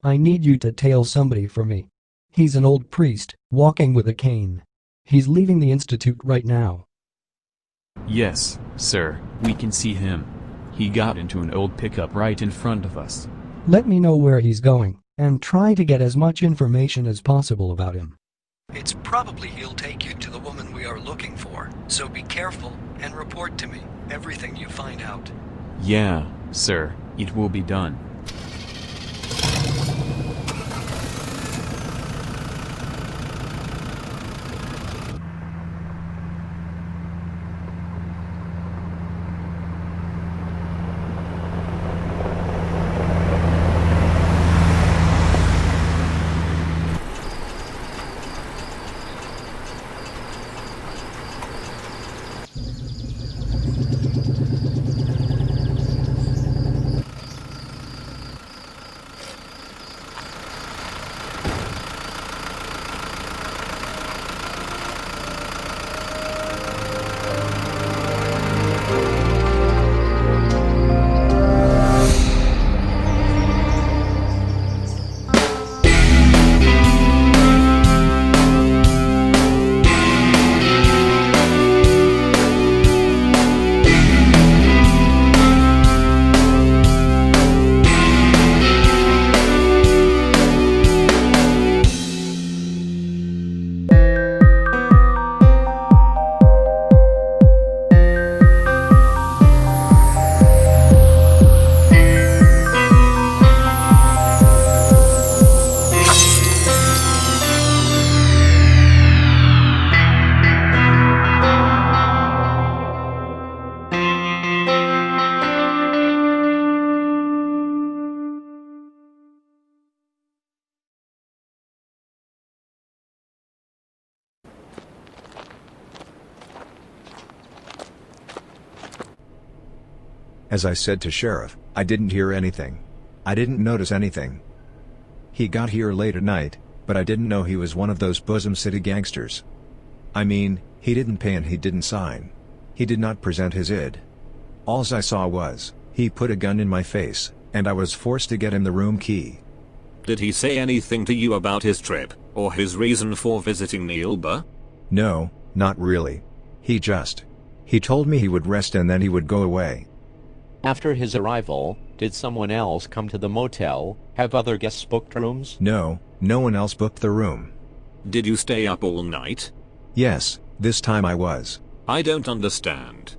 I need you to tail somebody for me. He's an old priest, walking with a cane. He's leaving the institute right now. Yes, sir, we can see him. He got into an old pickup right in front of us. Let me know where he's going, and try to get as much information as possible about him. It's probably he'll take you to the woman we are looking for, so be careful and report to me everything you find out. Yeah, sir, it will be done. As I said to Sheriff, I didn't hear anything. I didn't notice anything. He got here late at night, but I didn't know he was one of those bosom city gangsters. I mean, he didn't pay and he didn't sign. He did not present his ID. Alls I saw was, he put a gun in my face, and I was forced to get him the room key. Did he say anything to you about his trip, or his reason for visiting Neilba? No, not really. He told me he would rest and then he would go away. After his arrival, did someone else come to the motel? Have other guests booked rooms? No, no one else booked the room. Did you stay up all night? Yes, this time I was. I don't understand.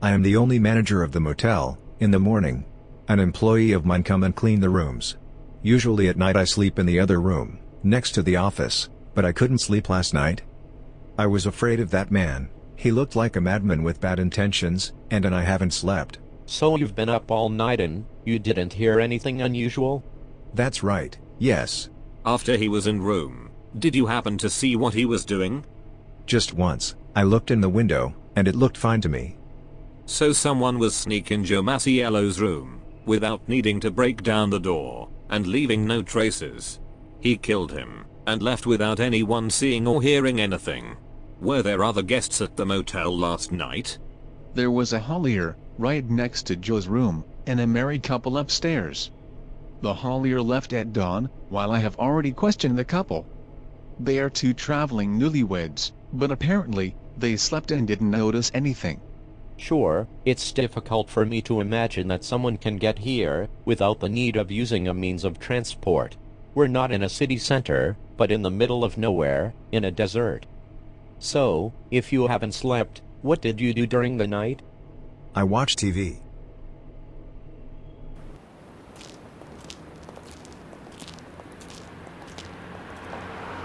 I am the only manager of the motel. In the morning, an employee of mine come and clean the rooms. Usually at night I sleep in the other room, next to the office, but I couldn't sleep last night. I was afraid of that man. He looked like a madman with bad intentions, and I haven't slept. So you've been up all night and you didn't hear anything unusual? That's right, yes. After he was in room, did you happen to see what he was doing? Just once, I looked in the window, and it looked fine to me. So someone was sneaking Joe Masiello's room, without needing to break down the door, and leaving no traces. He killed him, and left without anyone seeing or hearing anything. Were there other guests at the motel last night? There was a haulier, right next to Joe's room, and a married couple upstairs. The haulier left at dawn, while I have already questioned the couple. They are two traveling newlyweds, but apparently, they slept and didn't notice anything. Sure, it's difficult for me to imagine that someone can get here without the need of using a means of transport. We're not in a city center, but in the middle of nowhere, in a desert. So, if you haven't slept, what did you do during the night? I watched TV.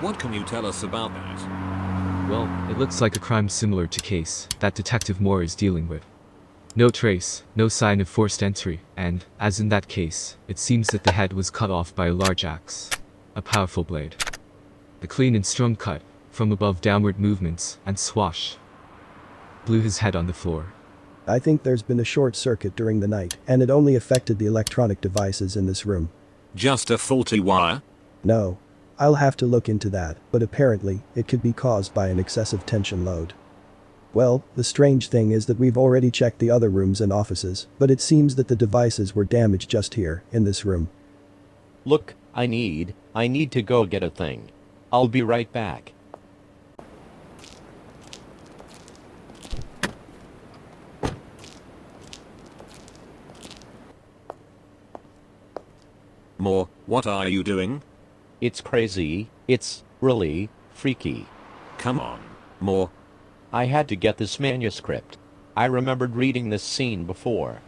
What can you tell us about that? Well, it looks like a crime similar to case that Detective Moore is dealing with. No trace, no sign of forced entry, and, as in that case, it seems that the head was cut off by a large axe. A powerful blade. The clean and strong cut, from above downward movements, and swash, blew his head on the floor. I think there's been a short circuit during the night, and it only affected the electronic devices in this room. Just a faulty wire? No. I'll have to look into that, but apparently, it could be caused by an excessive tension load. Well, the strange thing is that we've already checked the other rooms and offices, but it seems that the devices were damaged just here, in this room. Look, I need to go get a thing. I'll be right back. More, what are you doing? It's crazy, it's really freaky. Come on, more. I had to get this manuscript. I remembered reading this scene before.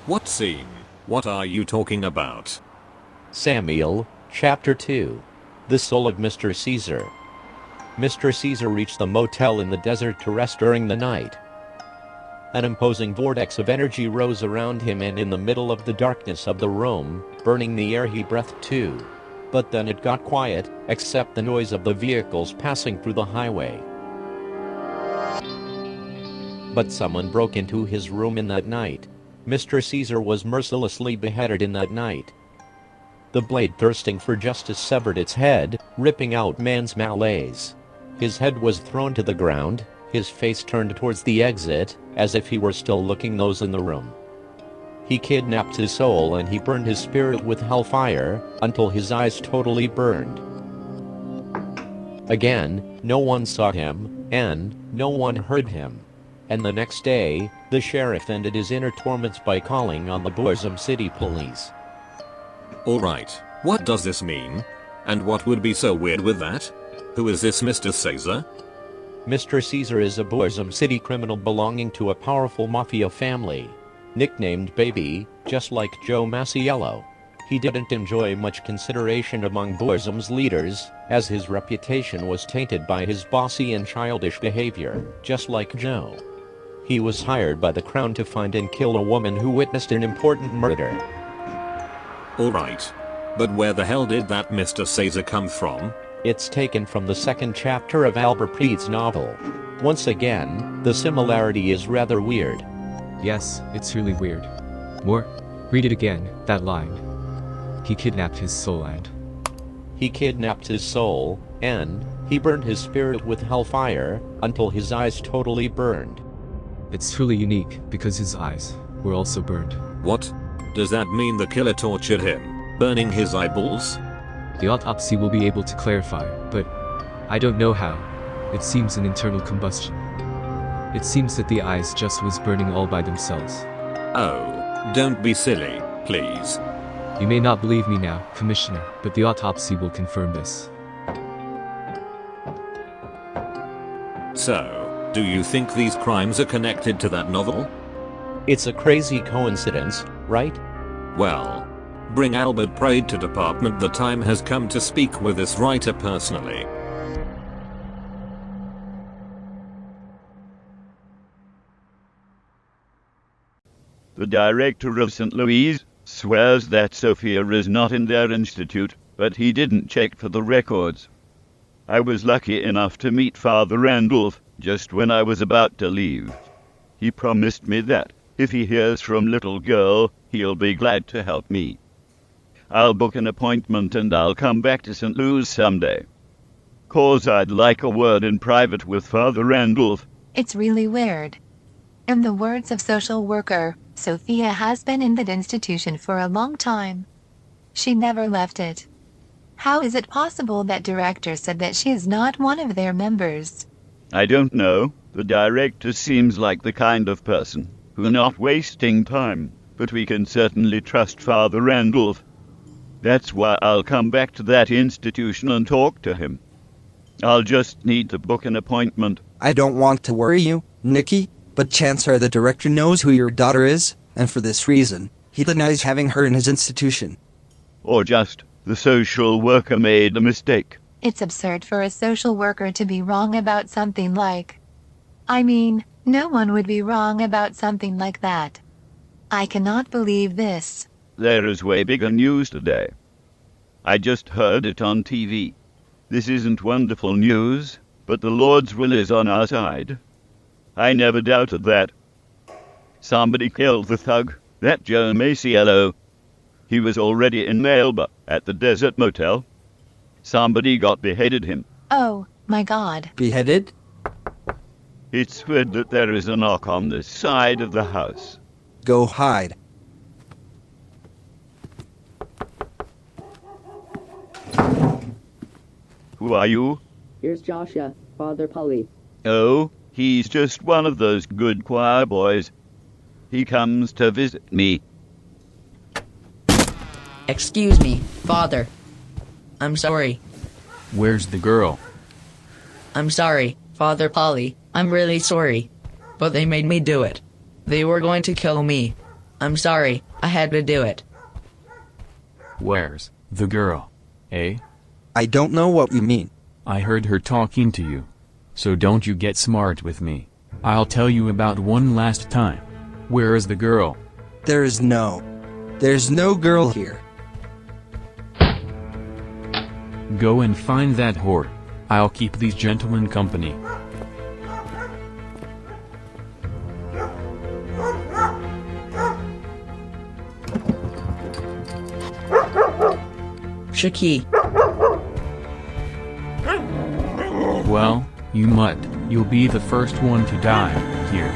What scene? What are you talking about? Samuel, Chapter 2. The Soul of Mr. Caesar. Mr. Caesar reached the motel in the desert to rest during the night. An imposing vortex of energy rose around him, and in the middle of the darkness of the room, burning the air he breathed too. But then it got quiet, except the noise of the vehicles passing through the highway. But someone broke into his room in that night. Mr. Caesar was mercilessly beheaded in that night. The blade thirsting for justice severed its head, ripping out man's malaise. His head was thrown to the ground, his face turned towards the exit, as if he were still looking those in the room. He kidnapped his soul and he burned his spirit with hellfire, until his eyes totally burned. Again, no one saw him, and no one heard him. And the next day, the sheriff ended his inner torments by calling on the Bosom City police. Alright, what does this mean? And what would be so weird with that? Who is this Mr. Caesar? Mr. Caesar is a Bosom City criminal belonging to a powerful mafia family. Nicknamed Baby, just like Joe Masiello. He didn't enjoy much consideration among Bosom's leaders, as his reputation was tainted by his bossy and childish behavior, just like Joe. He was hired by the crown to find and kill a woman who witnessed an important murder. Alright. But where the hell did that Mr. Caesar come from? It's taken from the second chapter of Albert Praed's novel. Once again, the similarity is rather weird. Yes, it's really weird. More? Read it again, that line. He kidnapped his soul and... He kidnapped his soul, and he burned his spirit with hellfire, until his eyes totally burned. It's truly unique, because his eyes were also burned. What? Does that mean the killer tortured him, burning his eyeballs? The autopsy will be able to clarify, but I don't know how. It seems an internal combustion. It seems that the eyes just was burning all by themselves. Oh, don't be silly, please. You may not believe me now, Commissioner, but the autopsy will confirm this. So, do you think these crimes are connected to that novel? It's a crazy coincidence, right? Well, bring Albert Praed to department. The time has come to speak with this writer personally. The director of St. Louis swears that Sophia is not in their institute, but he didn't check for the records. I was lucky enough to meet Father Randolph just when I was about to leave. He promised me that, if he hears from little girl, he'll be glad to help me. I'll book an appointment and I'll come back to St. Louis someday. 'Cause I'd like a word in private with Father Randolph. It's really weird. In the words of social worker, Sophia has been in that institution for a long time. She never left it. How is it possible that director said that she is not one of their members? I don't know. The director seems like the kind of person who's not wasting time, but we can certainly trust Father Randolph. That's why I'll come back to that institution and talk to him. I'll just need to book an appointment. I don't want to worry you, Nicki, but chances are the director knows who your daughter is, and for this reason, he denies having her in his institution. Or just, the social worker made a mistake. It's absurd for a social worker to be wrong about something like... I mean, no one would be wrong about something like that. I cannot believe this. There is way bigger news today. I just heard it on TV. This isn't wonderful news, but the Lord's will is on our side. I never doubted that. Somebody killed the thug, that Joe Masiello. He was already in Melba, at the Desert Motel. Somebody got beheaded him. Oh, my God. Beheaded? It's weird that there is a knock on this side of the house. Go hide. Who are you? Here's Joshua, Father Paulie. Oh, he's just one of those good choir boys. He comes to visit me. Excuse me, Father. I'm sorry. Where's the girl? I'm sorry, Father Paulie. I'm really sorry. But they made me do it. They were going to kill me. I'm sorry, I had to do it. Where's the girl? Eh? I don't know what you mean. I heard her talking to you. So don't you get smart with me. I'll tell you about one last time. Where is the girl? There's no girl here. Go and find that whore. I'll keep these gentlemen company. Shaki. Well, you mutt, you'll be the first one to die, here.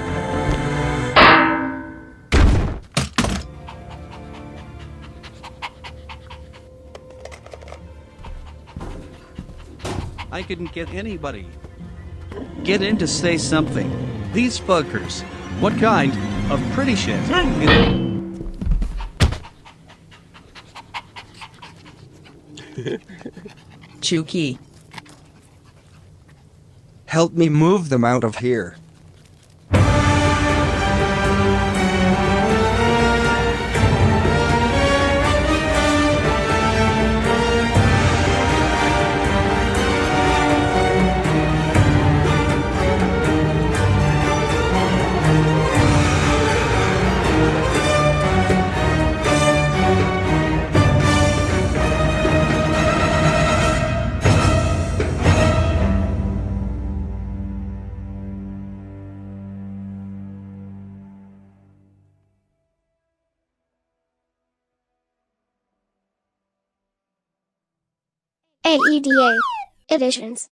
I couldn't get anybody. Get in to say something. These fuckers. What kind of pretty shit? Chuki. Help me move them out of here. AEDA Editions.